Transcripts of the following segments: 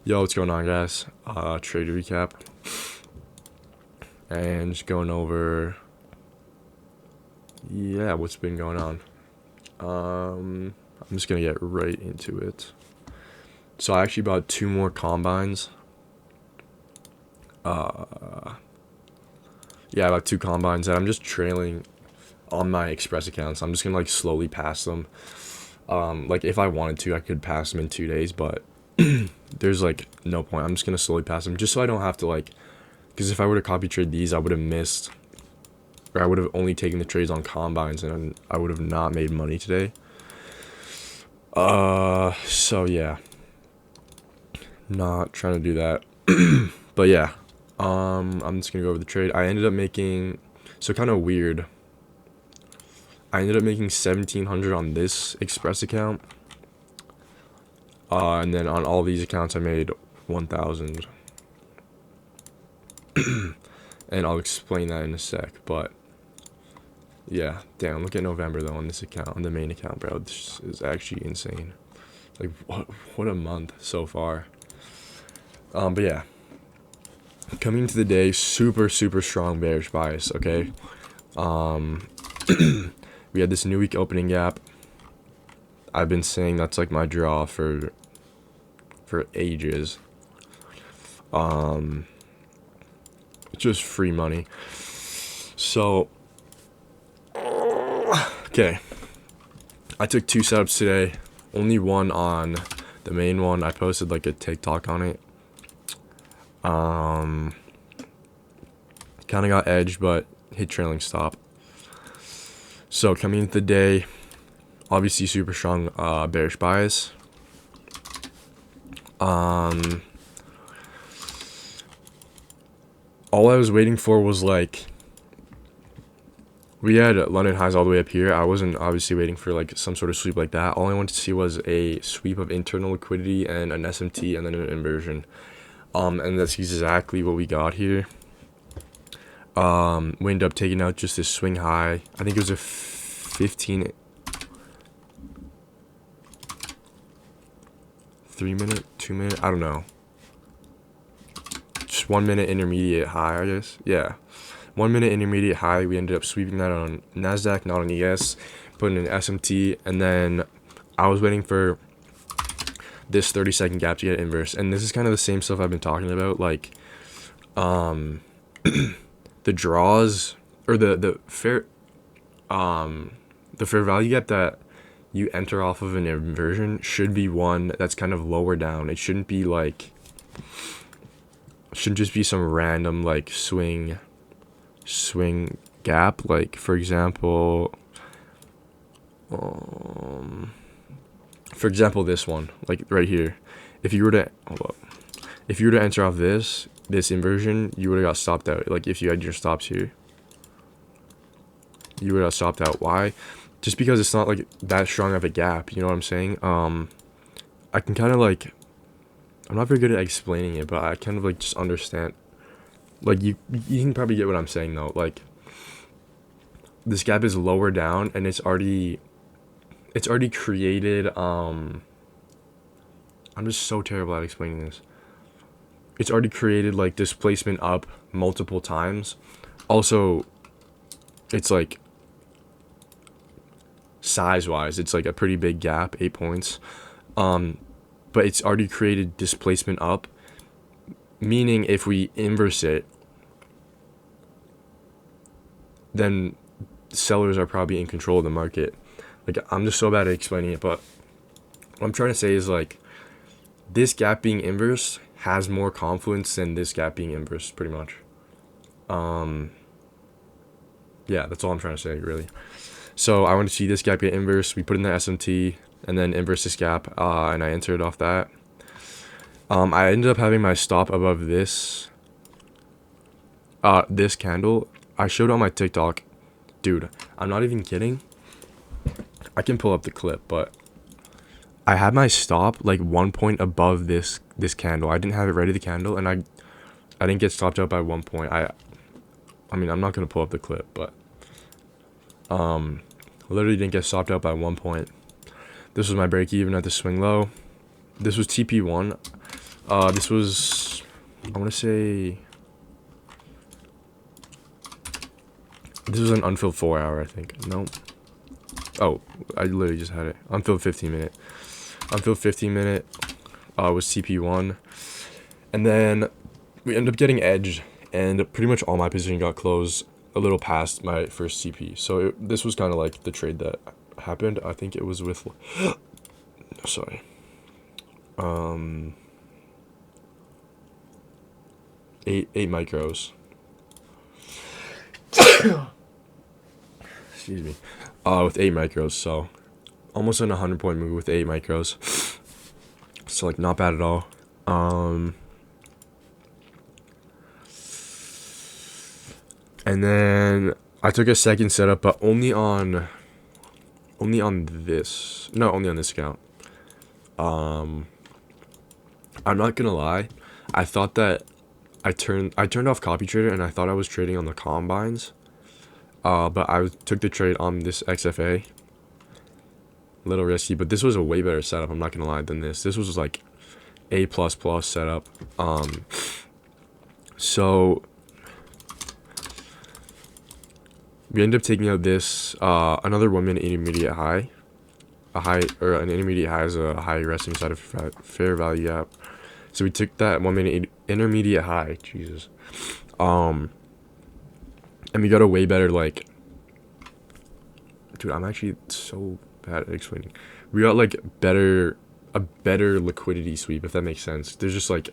Yo, what's going on, guys? Trade recap, and just going over, yeah, what's been going on. I'm just gonna get right into it. So I actually bought 2 more combines. Yeah, I bought 2 combines, and I'm just trailing on my Express accounts. I'm just gonna like slowly pass them. Like if I wanted to, I could pass them in 2 days, but there's like no point. I'm just gonna slowly pass them, just so I don't have to like. Because if I were to copy trade these, I would have missed, or I would have only taken the trades on combines, and I would have not made money today. So yeah, not trying to do that. But yeah, I'm just gonna go over the trade. I ended up making, so kind of weird. I ended up making 1,700 on this Express account, and then on all these accounts I made 1,000. And I'll explain that in a sec, but yeah, damn, look at November though on this account, on the main account, bro. This is actually insane. Like, what a month so far. But yeah, coming into the day, super strong bearish bias. Okay, we had this new week opening gap. I've been saying that's like my draw for ages. It's just free money. So, okay, I took 2 setups today. Only one on the main one. I posted like a TikTok on it. Kind of got edged, but hit trailing stop. So coming into the day, obviously super strong bearish bias. All I was waiting for was like, we had London highs all the way up here. I wasn't obviously waiting for like some sort of sweep like that. All I wanted to see was a sweep of internal liquidity and an SMT and then an inversion. And that's exactly what we got here. We ended up taking out just this swing high. I think it was a 15, 3-minute, 2-minute, I don't know. Just 1-minute intermediate high, I guess. Yeah. 1-minute intermediate high. We ended up sweeping that on NASDAQ, not on ES, putting in SMT, and then I was waiting for this 30-second gap to get inverse. And this is kind of the same stuff I've been talking about, like the draws, or the fair value gap that you enter off of an inversion should be one that's kind of lower down. It shouldn't be like, shouldn't just be some random like swing gap. Like for example, this one, like right here. If you were to enter off this inversion, you would have got stopped out. Like if you had your stops here, you would have stopped out. Why? Just because it's not like that strong of a gap. You know what I'm saying? I can kind of like, I'm not very good at explaining it, but I kind of like just understand. Like you can probably get what I'm saying though. Like this gap is lower down and it's already created. I'm just so terrible at explaining this. It's already created like displacement up multiple times. Also, it's like size wise, it's like a pretty big gap, 8 points. But it's already created displacement up, meaning if we inverse it, then sellers are probably in control of the market. Like, I'm just so bad at explaining it, but what I'm trying to say is like, this gap being inverse has more confluence than this gap being inverse, pretty much. Yeah, that's all I'm trying to say, really. So I want to see this gap get inverse. We put in the SMT and then inverse this gap, and I entered off that. I ended up having my stop above this candle. I showed on my TikTok. Dude, I'm not even kidding. I can pull up the clip, but I had my stop like 1 point above this candle. I didn't have it ready, the candle, and I didn't get stopped out by 1 point. I mean, I'm not gonna pull up the clip, but literally didn't get stopped out by 1 point. This was my break even at the swing low. This was TP1. This was, I want to say, this was an unfilled 4 hour, I think. Nope. Oh, I literally just had it. Unfilled 15 minute. Unfilled 15 minute was CP1. And then we ended up getting edged, and pretty much all my position got closed a little past my first CP. So this was kind of like the trade that happened. I think it was with, sorry. 8 micros. Excuse me. With 8 micros, so almost an 100-point move with 8 micros. So like not bad at all. And then I took a second setup, but only on this. No, only on this account. I'm not gonna lie. I thought that I turned off copy trader, and I thought I was trading on the combines. But I took the trade on this XFA. A little risky, but this was a way better setup, I'm not gonna lie, than this. This was like A++ setup. So we ended up taking out this another 1 minute intermediate high. An intermediate high is a high resting side of fair value gap. So we took that 1 minute intermediate high, Jesus. And we got a way better, like, dude, I'm actually so bad at explaining. We got like a better liquidity sweep, if that makes sense. There's just like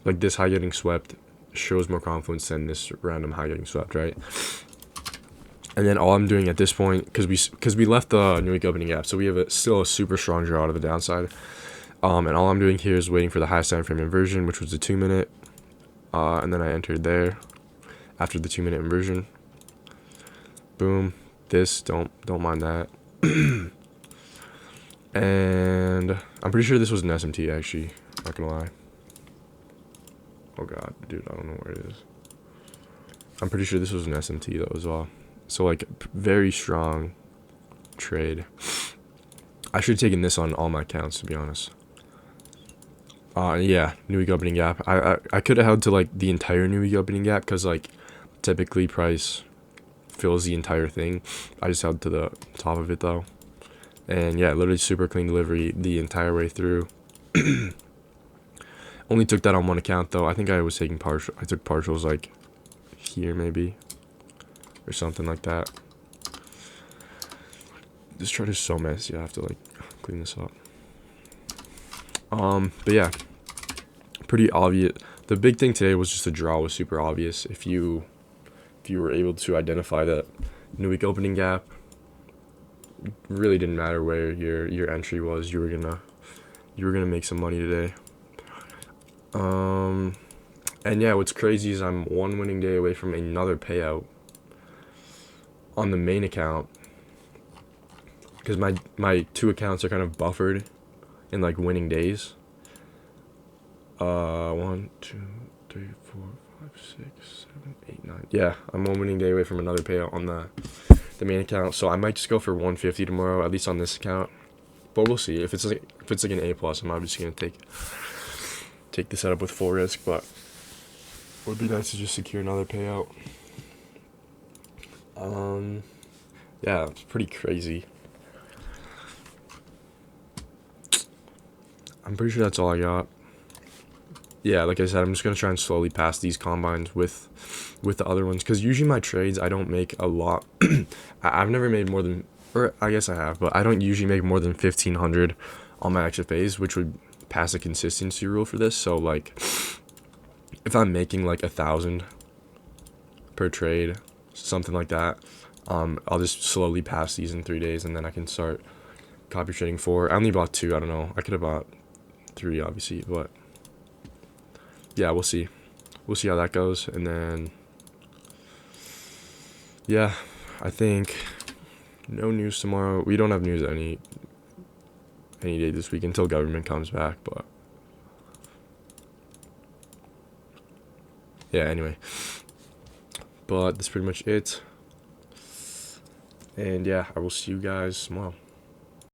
this high getting swept shows more confidence than this random high getting swept, right? And then all I'm doing at this point, because we left the new week opening gap, so we have still a super strong draw to the downside. And all I'm doing here is waiting for the highest time frame inversion, which was the 2 minute. And then I entered there after the 2 minute inversion. Boom. This, don't mind that. And I'm pretty sure this was an SMT, actually. Not gonna lie. Oh god, dude, I don't know where it is. I'm pretty sure this was an SMT though as well. So like very strong trade. I should have taken this on all my accounts, to be honest. Yeah, new week opening gap. I could have held to like the entire new week opening gap, because like typically price fills the entire thing. I just held to the top of it though. And yeah, literally super clean delivery the entire way through. Only took that on one account though. I think I was taking partial. I took partials like here maybe, or something like that. This chart is so messy. I have to like clean this up. But yeah, pretty obvious. The big thing today was just the draw was super obvious. If you were able to identify that new week opening gap, really didn't matter where your entry was. You were gonna make some money today. And yeah, what's crazy is I'm one winning day away from another payout on the main account, because my two accounts are kind of buffered in like winning days. 1, 2, 3, 4, 5, 6, 7, 8, 9. Yeah, I'm one winning day away from another payout on the main account. So I might just go for 150 tomorrow, at least on this account. But we'll see. If it's like an A+, I'm obviously gonna take the setup with full risk. But it would be nice to just secure another payout. Yeah, it's pretty crazy. I'm pretty sure that's all I got. Yeah, like I said, I'm just gonna try and slowly pass these combines with the other ones, because usually my trades I don't make a lot. I've never made more than, or I guess I have, but I don't usually make more than 1,500 on my XFAs, which would pass a consistency rule for this. So like, if I'm making like 1,000 per trade, something like that, I'll just slowly pass these in 3 days, and then I can start copy trading 4. I only bought 2. I don't know. I could have bought 3, obviously, but yeah, we'll see. We'll see how that goes. And then, yeah, I think no news tomorrow. We don't have news any day this week until government comes back. But yeah, anyway. But that's pretty much it. And yeah, I will see you guys tomorrow.